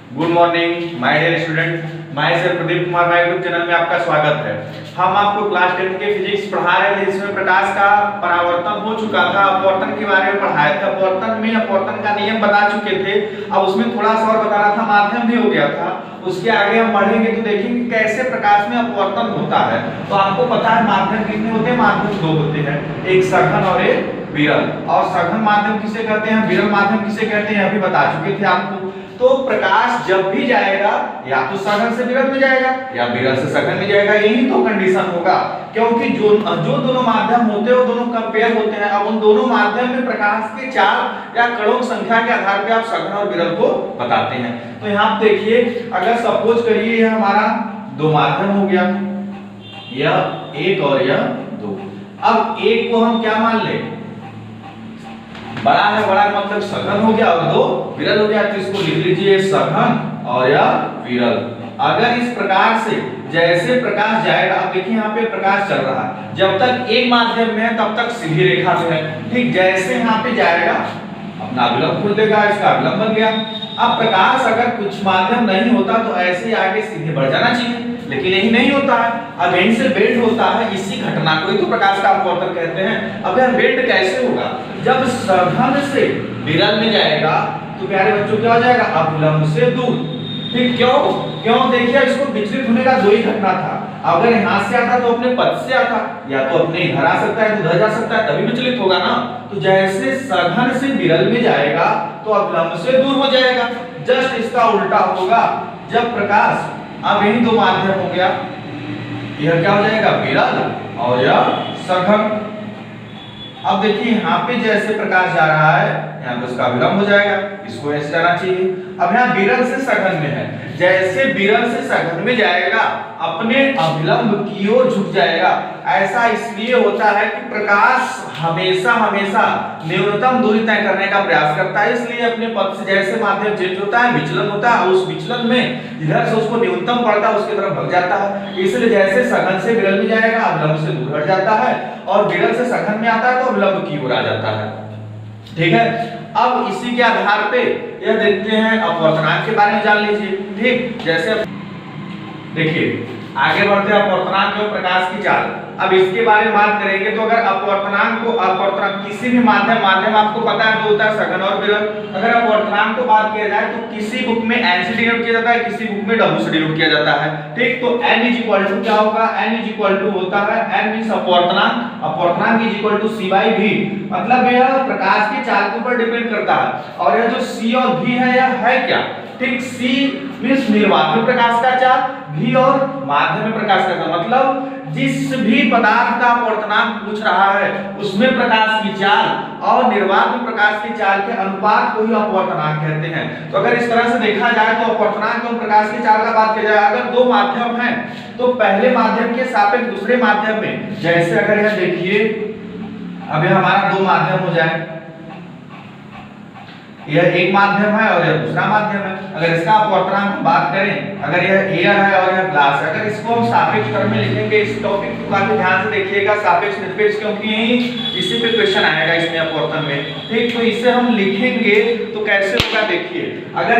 Good morning my dear student, myself Pradeep Kumar, my YouTube channel में आपका स्वागत है। हम आपको क्लास 10 के फिजिक्स पढ़ा रहे थे, जिसमें प्रकाश का परावर्तन हो चुका था। अपवर्तन के बारे में पढ़ाए थे। अपवर्तन में अपवर्तन का नियम बता चुके थे। अब उसमें थोड़ा सा और बताना था, माध्यम भी हो गया था। उसके आगे हम बढ़ेंगे तो देखेंगे कैसे प्रकाश में अपवर्तन होता है। तो आपको पता है माध्यम कितने होते हैं? माध्यम दो होते हैं, एक सघन और एक विरल। और सघन माध्यम किसे कहते हैं, विरल माध्यम किसे कहते हैं, अभी बता चुके थे आपको। तो प्रकाश जब भी जाएगा या तो सघन से विरल में जाएगा या विरल से सघन में जाएगा, यही तो कंडीशन होगा। क्योंकि जो दोनों माध्यम होते हैं वो दोनों कंपेयर होते हैं। अब उन दोनों माध्यम में प्रकाश के चाल या कणों संख्या के आधार पे आप सघन और विरल को बताते हैं। तो यहाँ देखिए, अगर सपोज करिए यह हमारा दो माध्यम हो गया, यह एक और यह दो। अब एक को हम क्या मान ले, बड़ा है, बड़ा मतलब सघन हो गया, और दो विरल हो गया। तो इसको लिख लीजिए सघन और यह विरल। अगर इस प्रकार से जैसे प्रकाश जाएगा, अब देखिए यहाँ पे प्रकाश चल रहा है, जब तक एक माध्यम में है तब तक सीधी रेखा में है, ठीक। जैसे यहाँ पे जाएगा अपना विलंब खोल देगा, इसका विलंब बन गया। अब प्रकाश अगर कुछ माध्यम नहीं होता तो ऐसे आगे सीधे बढ़ जाना चाहिए, लेकिन यही नहीं होता है। अब यहीं से बेंड होता है, इसी घटना को ही तो प्रकाश का अपवर्तन कहते हैं। अब यह बेंड कैसे होगा? जब सघन से विरल में जाएगा तो प्यारे बच्चों क्या हो जाएगा? अभिलंब से दूर, ठीक। क्यों देखिए, इसको विचलित होने का दो ही घटना था। अगर यहाँ से आता तो अपने पथ से आता, या तो अपने इधर आ सकता है तो उधर जा सकता है, तभी विचलित होगा ना। तो जैसे सघन से विरल में जाएगा तो अभिलंब से दूर हो जाएगा। जस्ट इसका उल्टा होगा जब प्रकाश, अब यही दो माध्यम हो गया, यह क्या हो जाएगा? विरल और यह सघन। अब देखिए यहाँ पे जैसे प्रकाश जा रहा है, यहाँ पे उसका विलंब हो जाएगा, इसको ऐसे जाना चाहिए। अब यहाँ विरल से सघन में है, जैसे विरल से सघन में जाएगा अपने अभिलंब की ओर झुक जाएगा। ऐसा इसलिए होता है कि प्रकाश हमेशा हमेशा न्यूनतम दूरी तय करने का प्रयास करता है, इसलिए अपने पथ से जैसे माध्यम चेंज होता है, विचलन होता है, उस विचलन में जिधर से उसको न्यूनतम पड़ता है उसकी तरफ भग जाता है। इसलिए जैसे सघन से विरल में जाएगा अभिलंब से दूर हट जाता है, और विरल से सघन में आता है तो अभिलंब की ओर आ जाता है, ठीक है। अब इसी के आधार पे यह देखते हैं, अपवर्तनांक के बारे में जान लीजिए, ठीक। जैसे देखिए आगे बढ़ते हैं, अपवर्तनांक और प्रकाश की चाल। अब इसके बारे में बात करेंगे तो अगर अपवर्तनांक को, अपवर्तनांक किसी भी माध्यम आपको पता है दो होता है, सघन और विरल। अगर अपवर्तनांक को बात किया जाए तो किसी बुक में n से डिनोट किया जाता है, किसी बुक में w से डिनोट किया जाता है, ठीक। तो n क्या होगा? n होता है, n मींस अपवर्तनांक, अपवर्तनांक c/v, मतलब यह प्रकाश की चाल के ऊपर डिपेंड करता है। और यह जो c और v है, यह है क्या, ठीक। c मींस निर्वात में प्रकाश का चाल, v और माध्यम में प्रकाश का चाल, मतलब जिस भी पदार्थ का अपवर्तनांक पूछ रहा है उसमें प्रकाश की चाल और निर्वात में प्रकाश की चाल के अनुपात को ही अपवर्तनांक कहते हैं। तो अगर इस तरह से देखा जाए तो अपवर्तनांक और प्रकाश की चाल का बात किया जाए, अगर दो माध्यम हैं तो पहले माध्यम के सापेक्ष दूसरे माध्यम में, जैसे अगर यह देखिए, अब यह हमारा दो माध्यम हो जाए, यह एक माध्यम है और यह दूसरा माध्यम है। अगर इसका अपवर्तनांक हम बात करें, अगर यह एयर है और यह ग्लास है, अगर इसको हम सापेक्ष टर्म में लिखेंगे, इस टॉपिक को काफी ध्यान से देखिएगा, सापेक्ष निरपेक्ष, क्योंकि इसी पे क्वेश्चन आएगा इसमें अपवर्तन में, ठीक। तो इसे हम लिखेंगे तो कैसे होगा, देखिए अगर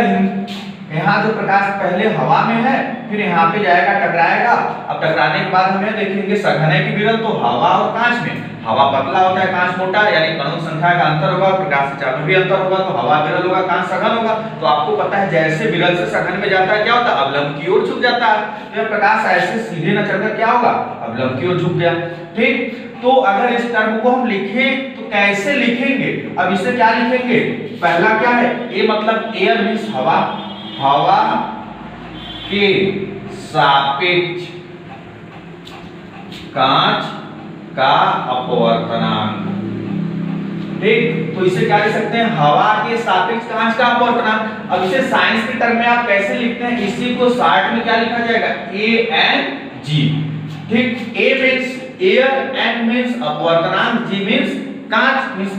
यहाँ जो प्रकाश पहले हवा में है, फिर यहाँ पे जाएगा, टकराएगा। अब टकराने के बाद हमें देखेंगे सघन है कि विरल, तो हवा और कांच में हवा पतला होता है, कांच मोटा, यानी कणों संख्या का अंतर होगा, प्रकाश की चाल में भी अंतर होगा, तो हवा विरल होगा, कांच सघन होगा। तो आपको पता है जैसे विरल से सघन में जाता है क्या होता है? अभिलंब की ओर झुक जाता है। तो प्रकाश ऐसे सीधे न चलकर क्या होगा? अभिलंब की ओर झुक गया, ठीक। तो अगर इस टर्म को हम लिखें तो कैसे लिखेंगे? अब इसे क्या लिखेंगे? पहला क्या है? ए मतलब एयर मींस हवा, हवा के सापेक्ष कांच का अपवर्तनांक, ठीक। तो इसे क्या लिख सकते हैं? हवा के सापेक्ष कांच का अपवर्तनांक। अब इसे साइंस के टर्म में आप कैसे लिखते हैं? इसी को शॉर्ट में क्या लिखा जाएगा? ANG, ठीक। A means air, N means अपवर्तनांक, G मींस कांच, मींस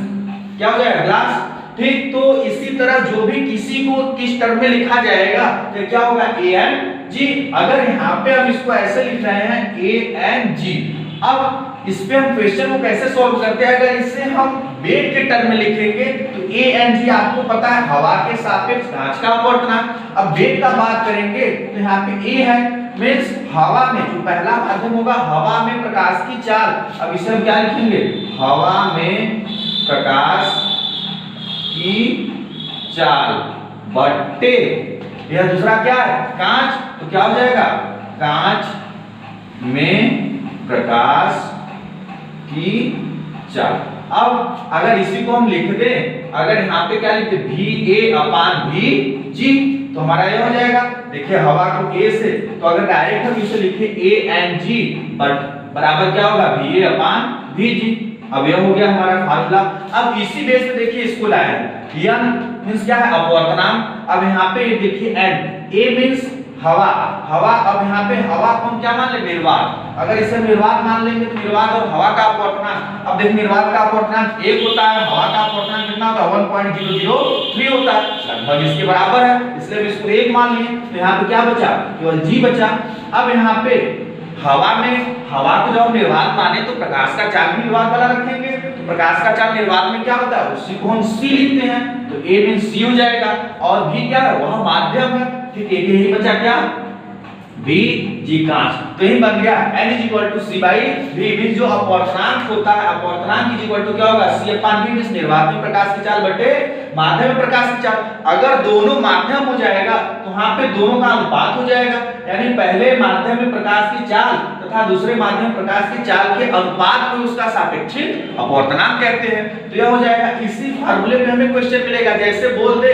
क्या हो जाएगा? ग्लास, ठीक। तो इसी तरह जो भी किसी को किस टर्म में लिखा जाएगा तो क्या होगा? ANG। अगर यहाँ पे हम इसको ऐसे लिख रहे हैं ANG, अब इस पे हम क्वेश्चन को कैसे सॉल्व करते हैं, अगर इसे हम वेट के टर्म में लिखेंगे तो ए एन जी आपको पता है हवा के सापेक्ष कांच का अपवर्तनांक। अब वेट का बात करेंगे तो यहाँ पे ए है, मींस हवा में जो पहला माध्यम होगा हवा में प्रकाश की चाल। अब इसे हम क्या लिखेंगे, हवा में प्रकाश की चाल बट्टे यह दूसरा क्या है कांच, तो क्या हो जाएगा कांच में प्रकाश की चाल। अब अगर इसी को हम लिख दें, अगर यहाँ पे क्या लिखते भी ए अपान भी जी, तो हमारा ये हो जाएगा, देखिए हवा को ए से, तो अगर डायरेक्ट हम इसे लिखे ए एन जी बट बराबर क्या होगा भी ए अपान भी जी। अब यह हो गया हमारा फार्मूला। अब इसी बेस पे देखिए इसको लाया है, यन मींस क्या है अपवर्तनांक। अब यहाँ पे देखिए एन, ए मींस हवा, हवा, अब यहाँ पे हवा को हम क्या मान लेंगे निर्वात, अगर इसे निर्वात मान लेंगे तो निर्वात और हवा का अपवर्तनांक, अब देखिए निर्वात का अपवर्तनांक 1 होता है, हवा का अपवर्तनांक कितना होता है 1.003 होता है, लगभग इसके बराबर है, इसलिए हम इसको 1 मान लिए। तो यहाँ पे क्या बचा, केवल जी बचा। अब यहाँ पे हवा में, हवा को जब हम निर्वात माने तो प्रकाश का चाल भी निर्वात वाला रखेंगे, तो प्रकाश का चाल निर्वात में क्या होता है उसी को हम सी लिखते हैं, तो ए मींस सी हो जाएगा, और भी क्या है वह माध्यम है, ठीक है, यही बचा क्या बी जी कांच। तो यही बन गया n is equal to C by V, means जो अपवर्तनांक होता है अपवर्तनांक इज इक्वल टू क्या होगा सी अपान वी, मींस निर्वात में प्रकाश की चाल बटे माध्यम में प्रकाश की चाल। अगर दोनों माध्यम हो जाएगा तो वहां पे दोनों का अनुपात हो जाएगा, यानी पहले माध्यम में प्रकाश की चाल तथा दूसरे माध्यम में प्रकाश की चाल के अनुपात को उसका सापेक्षिक अपवर्तनांक कहते हैं। तो यह हो जाएगा, इसी फार्मूले पे हमें क्वेश्चन मिलेगा, जैसे बोल दे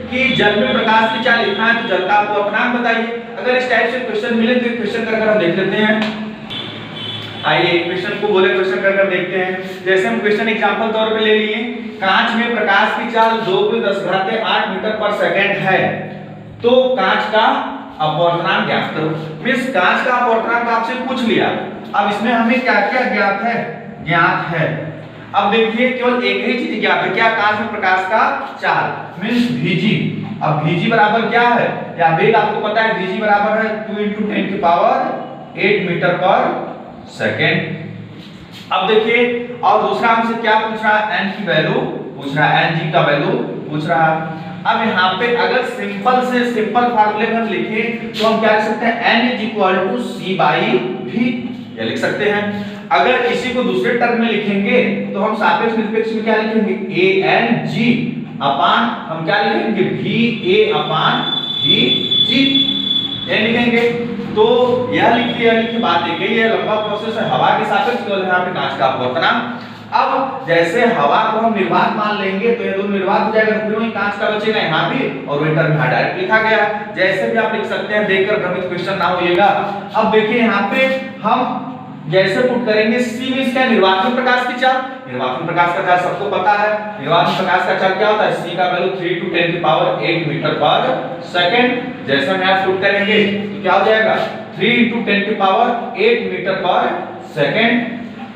कि जल में प्रकाश की चाल लिखना है तो जल का अपवर्तनांक बताइए। अगर इस टाइप से क्वेश्चन मिले तो क्वेश्चन कर हम देख लेते हैं। आइए क्वेश्चन को बोले क्वेश्चन कर देखते हैं। जैसे हम क्वेश्चन एग्जांपल तौर पे ले लिए, कांच में प्रकाश की चाल 2×10⁸ मीटर पर सेकंड है, तो कांच का अपवर्तनांक ज्ञात करो। मींस कांच का अपवर्तनांक आपसे पूछ लिया, अब इसमें हमें क्या क्या ज्ञात है। अब देखिए केवल एक ही चीज ज्ञात है, क्या कांच में प्रकाश का चाल मींस Vg। अब Vg बराबर क्या है, या वेग आपको पता है Vg बराबर है 2 × 10⁸ मीटर पर सेकंड। अब देखिए और दूसरा हमसे क्या पूछ रहा है, n की वैल्यू पूछ रहा है, Ng का वैल्यू पूछ रहा है। अब यहाँ पे अगर सिंपल फार्मूले में हम लिखें तो हम क्या लिख सकते हैं, n is equal to C by V, ये लिख सकते हैं। अगर इसी को दूसरे टर्म में लिखेंगे तो हम सापेक्ष निरपेक्ष में क्या लिखेंगे, ए एन जी अपान हम क्या लिखेंगे भी ए अपान भी जी, ये लिखेंगे। तो यह लिखिए बात एक ही है, लंबा प्रोसेस है, हवा के सापेक्ष केवल यहाँ पे कांच का अपवर्तनांक। अब जैसे हवा को हम निर्वात मान लेंगे तो ये दोनों निर्वात हो जाएगा, तो फिर वही कांच का बचेगा यहाँ भी, और वही टर्म यहाँ डायरेक्ट लिखा गया। जैसे भी आप लिख सकते हैं, देखकर भ्रमित क्वेश्चन ना होइएगा। अब देखिए यहाँ पे हम जैसे पुट करेंगे सी मींस क्या, निर्वात में प्रकाश की चाल, निर्वात में प्रकाश का चाल सबको पता है, निर्वात में प्रकाश का चाल क्या होता है, सी का वैल्यू 3 × 10⁸ मीटर पर सेकंड। जैसे हम यहाँ पुट करेंगे तो क्या हो जाएगा 3 × 10⁸ मीटर पर सेकंड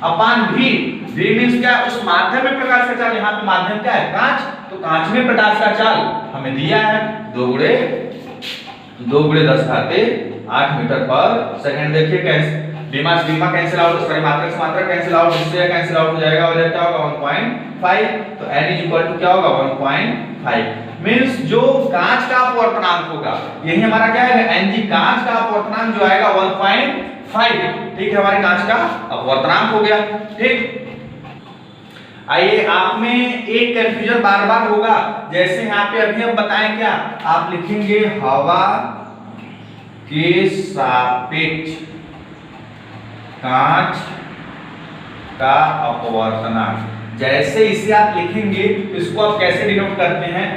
अपान भी, वी मींस क्या उस माध्यम में प्रकाश का चाल, यहाँ पे माध्यम क्या है कांच, तो कांच में प्रकाश का चाल हमें दिया है 2×10⁸ मीटर पर सेकंड। देखिए कैसे बीमा कैंसिल आउट, सॉरी मात्रक से मात्रक कैंसिल आउट, इससे कैंसिल आउट हो जाएगा, और क्या होगा 1.5, तो n इज इक्वल टू क्या होगा 1.5, मींस जो कांच का अपवर्तनांक होगा यही हमारा क्या है Ng, कांच का अपवर्तनांक जो आएगा 1.5, ठीक है, हमारे कांच का अपवर्तनांक हो गया। ठीक, आइए आप में एक कंफ्यूजन बार बार होगा, जैसे यहाँ पे अभी हम बताएं क्या, आप लिखेंगे हवा के सापेक्ष कांच का अपवर्तनांक। जैसे इसे आप लिखेंगे तो इसको आप कैसे डिनोट करते हैं,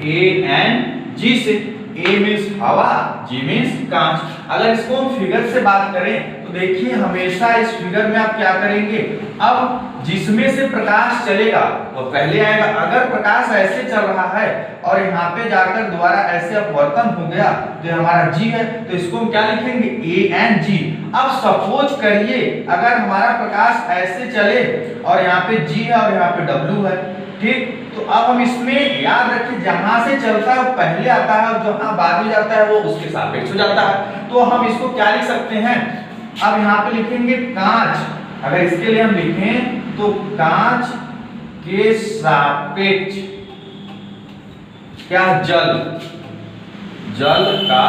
ए एन जी से, ए मींस हवा, जी मींस कांच। अगर इसको हम फिगर से बात करें तो देखिए हमेशा इस फिगर में आप क्या करेंगे, अब जिसमें से प्रकाश चलेगा वो पहले आएगा। अगर प्रकाश ऐसे चल रहा है और यहाँ पे जाकर दोबारा ऐसे अपवर्तन हो गया तो हमारा जी है, तो इसको हम क्या लिखेंगे ए एन जी। अब सपोज करिए अगर हमारा प्रकाश ऐसे चले और यहाँ पे जी है और यहाँ पे डब्ल्यू है, ठीक, तो अब हम इसमें याद रखिए जहां से चलता है पहले आता है और जहां बाद में जाता है वो उसके सापेक्ष हो जाता है। तो हम इसको क्या लिख सकते हैं, अब यहाँ पे लिखेंगे कांच अगर इसके लिए हम लिखें तो कांच के सापेक्ष क्या जल का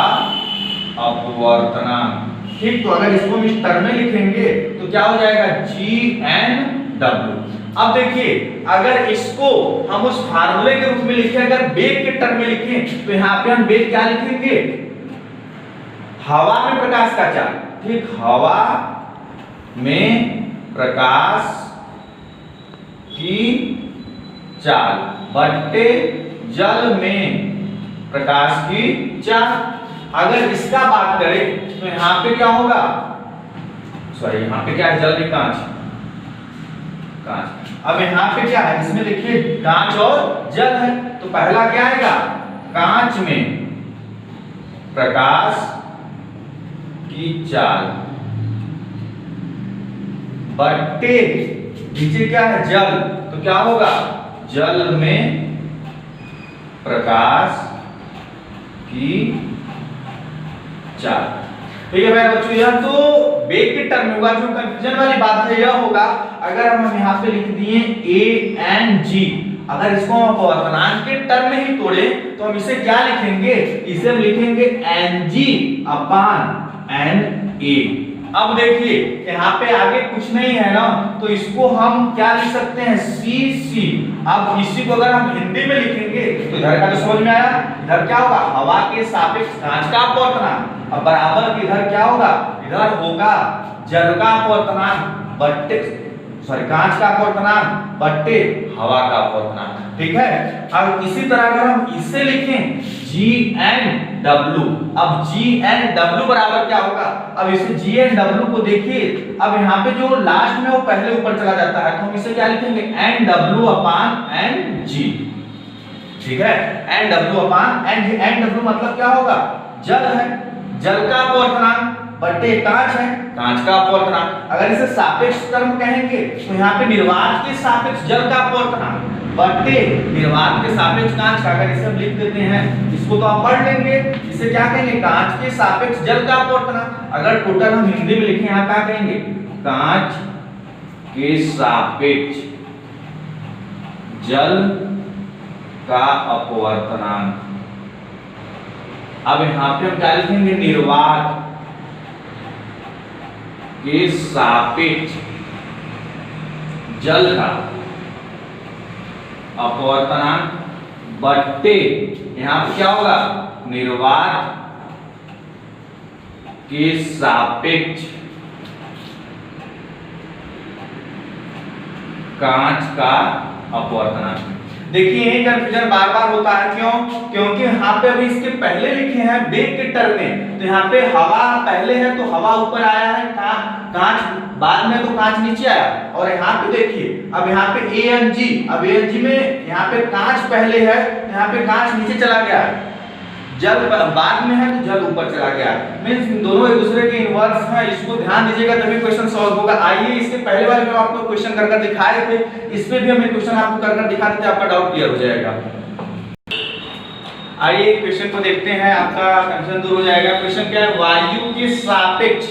अपवर्तनांक। ठीक, तो अगर इसको हम इस टर्म में लिखेंगे तो क्या हो जाएगा GNW। अब देखिए अगर इसको हम उस फार्मूले के रूप में लिखें, अगर वेग के टर्म में लिखें तो यहाँ पे हम वेग क्या लिखेंगे, हवा में प्रकाश का चाल। ठीक, हवा में प्रकाश की चाल बट्टे जल में प्रकाश की चाल। अगर इसका बात करें तो यहाँ पे क्या होगा, सॉरी यहाँ पे क्या है, जल में कांच। अब यहाँ पे क्या है, इसमें देखिए कांच और जल है, तो पहला क्या आएगा, कांच में प्रकाश की चाल बट्टे नीचे क्या है जल, तो क्या होगा जल में प्रकाश की चाल। ठीक है मेरे बच्चों, यह तो वेग के टर्म में होगा। जो कंफ्यूजन वाली बात है यह होगा अगर हम यहाँ पे लिख दिए ANG, अगर इसको हम अपवर्तनांक के टर्म में ही तोड़े तो हम इसे क्या लिखेंगे, इसे हम लिखेंगे NG अपान NA। अब देखिए यहाँ पे आगे कुछ नहीं है ना, तो इसको हम क्या लिख सकते हैं CC। अब इसी को अगर हम हिंदी में लिखेंगे तो इधर का तो समझ में आया, इधर क्या होगा हवा के सापेक्ष कांच का अपवर्तनांक, अब बराबर इधर क्या होगा, इधर होगा जल का अपवर्तनांक बट्टे, सॉरी कांच का अपवर्तनांक बट्टे हवा का अपवर्तनांक। ठीक है, अब इसी तरह अगर हम इसे लिखें GNW, अब GNW बराबर क्या होगा, अब इसे GNW को देखिए, अब यहाँ पे जो लास्ट में वो पहले ऊपर चला जाता है तो हम इसे क्या लिखेंगे NW अपान NG। ठीक है, NW अपान NG। NW मतलब क्या होगा, जल है, जल का अपवर्तनांक बट्टे कांच है, कांच का अपवर्तनांक। अगर इसे सापेक्ष टर्म कहेंगे तो यहाँ पे निर्वात के सापेक्ष जल का अपवर्तनांक बट्टे निर्वात के सापेक्ष कांच का। अगर इसे हम लिख देते हैं, इसको तो आप पढ़ लेंगे, इसे क्या कहेंगे कांच के सापेक्ष जल का अपवर्तनांक। अगर टोटल हम हिंदी में लिखें यहाँ क्या कहेंगे, कांच के सापेक्ष जल का अपवर्तनांक। अब यहाँ पे हम क्या लिखेंगे, निर्वात के सापेक्ष जल का अपवर्तनांक बट्टे यहां पे क्या होगा निर्वात के सापेक्ष कांच का अपवर्तनांक। देखिए यही कंफ्यूजन बार बार होता है, क्यों, क्योंकि यहाँ पे अभी इसके पहले लिखे हैं वेग के टर्म में, तो यहाँ पे हवा पहले है तो हवा ऊपर आया है, कांच बाद में तो कांच नीचे आया। और यहाँ पे देखिए अब यहाँ पे ANG, अब ANG में यहाँ पे कांच पहले है, यहाँ पे कांच नीचे चला गया, जल बाद में है तो जल ऊपर चला गया, मींस दोनों एक दूसरे के इनवर्स हैं। इसको ध्यान दीजिएगा तभी क्वेश्चन सॉल्व होगा। आइए इसके पहले वाले में आपको क्वेश्चन करके दिखाए थे, इस पे भी हमने क्वेश्चन आपको करके दिखा देते, आपका डाउट क्लियर हो जाएगा। आइए क्वेश्चन को देखते हैं, आपका कंफ्यूजन दूर हो जाएगा। क्वेश्चन क्या है, वायु के सापेक्ष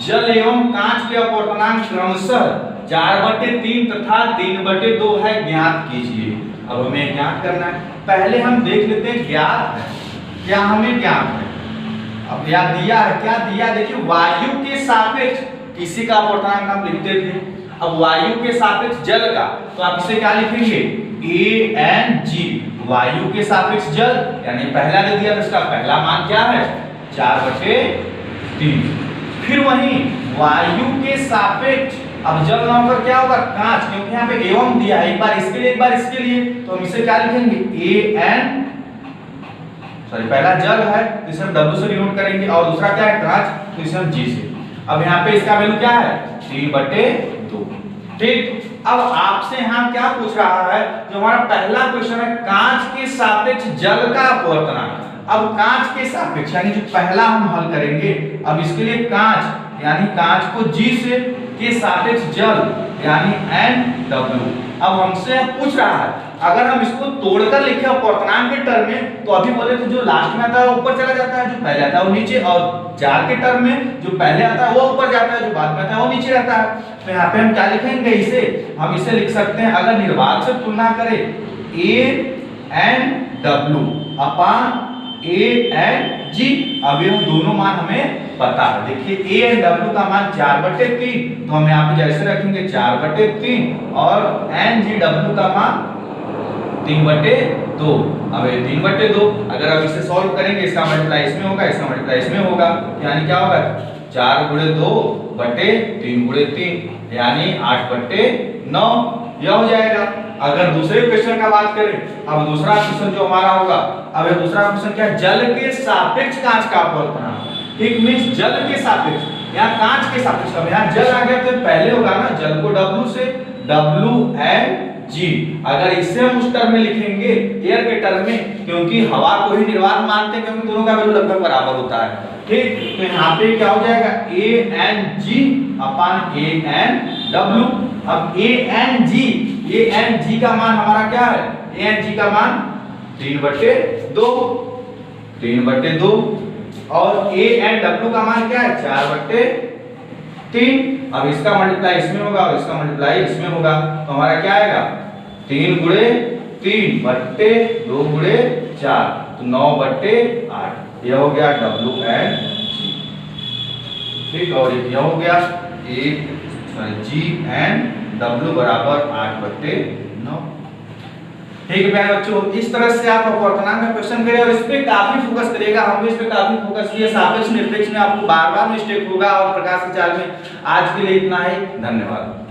जल एवं कांच के अपवर्तनांक क्रमशः 4/3 तथा 3/2 है, ज्ञात कीजिए। अब हमें ज्ञात करना है, पहले हम देख लेते हैं ज्ञात है क्या, हमें ज्ञात है। अब याद दिया है, क्या दिया, देखिए वायु के सापेक्ष किसी का अपवर्तनांक हम लिखते थे, अब वायु के सापेक्ष जल का, तो आप इसे क्या लिखेंगे ANG, वायु के सापेक्ष जल, यानी पहला दे दिया तो इसका पहला मान क्या है 4/3। फिर वहीं वायु के सापेक्ष, अब जल ना होकर क्या होगा कांच, क्योंकि यहाँ पे एवं दिया है, एक बार इसके लिए एक बार इसके लिए, तो हम इसे क्या लिखेंगे AN, सॉरी पहला जल है तो इसे हम W से डिनोट करेंगे, और दूसरा क्या है कांच, तो इसे हम G से। अब यहाँ पे इसका वैल्यू क्या है 3/2। ठीक, अब आपसे यहाँ क्या पूछ रहा है, जो हमारा पहला क्वेश्चन है कांच के सापेक्ष जल का अपवर्तनांक। अब कांच के सापेक्ष यानी जो पहला हम हल करेंगे, अब इसके लिए कांच यानी कांच को G से के सापेक्ष जल यानी NW। अब हमसे पूछ रहा है अगर हम इसको तोड़कर लिखे अपवर्तनांक के टर्म में तो अभी बोले तो जो लास्ट में आता है वो ऊपर चला जाता है, जो पहले आता है वो नीचे, और जार के टर्म में जो पहले आता है वो ऊपर जाता है, जो बाद में आता है वो नीचे रहता है। तो यहाँ पे हम क्या लिखेंगे, इसे हम इसे लिख सकते हैं, अगर निर्वात से तुलना करें a and w upon a and g। अब ये दोनों मान हमें पता है। देखिए a and w का मान 4/3, तो हम यहाँ पे जैसे रखेंगे 4/3 और n g w का मान 3/2। अब ये 3/2, अगर अब इसे सॉल्व करेंगे, इसका मल्टीप्लाई इसमें होगा, इसका मल्टीप्लाई इसमें होगा, यानी क्या होगा 4 × 2 बटे 3 × 3 यानी 8/9 यह हो जाएगा। अगर दूसरे क्वेश्चन का बात करें, अब दूसरा क्वेश्चन जो हमारा होगा, अब ये दूसरा क्वेश्चन क्या है, जल के सापेक्ष कांच का अपवर्तनांक। ठीक, मींस जल के सापेक्ष, यहाँ कांच के सापेक्ष, अब यहाँ जल आ गया तो पहले होगा ना, जल को W से W and G, अगर इससे हम उस टर्म में लिखेंगे एयर के टर्म में, क्योंकि हवा को ही निर्वात मानते हैं, क्योंकि दोनों का वैल्यू लगभग बराबर होता है। ठीक, तो यहाँ पे क्या हो जाएगा A and G upon A and W। अब A and G का मान हमारा क्या है, A and G का मान 3/2 और A and W का मान क्या है 4/3। अब इसका मल्टीप्लाई इसमें होगा और इसका मल्टीप्लाई इसमें होगा, तो हमारा क्या आएगा 3 × 3 बट्टे 2 × 4, तो 9/8 यह हो गया W and G। ठीक, और यह हो गया G and W बराबर 8/9। ठीक है प्यारे बच्चों, इस तरह से आप अपवर्तनांक का क्वेश्चन करें और इस पे काफी फोकस करिएगा, हम भी इस पे काफी फोकस किए। सापेक्ष निरपेक्ष में आपको बार-बार मिस्टेक होगा और प्रकाश के जाल में। आज के लिए इतना ही, धन्यवाद।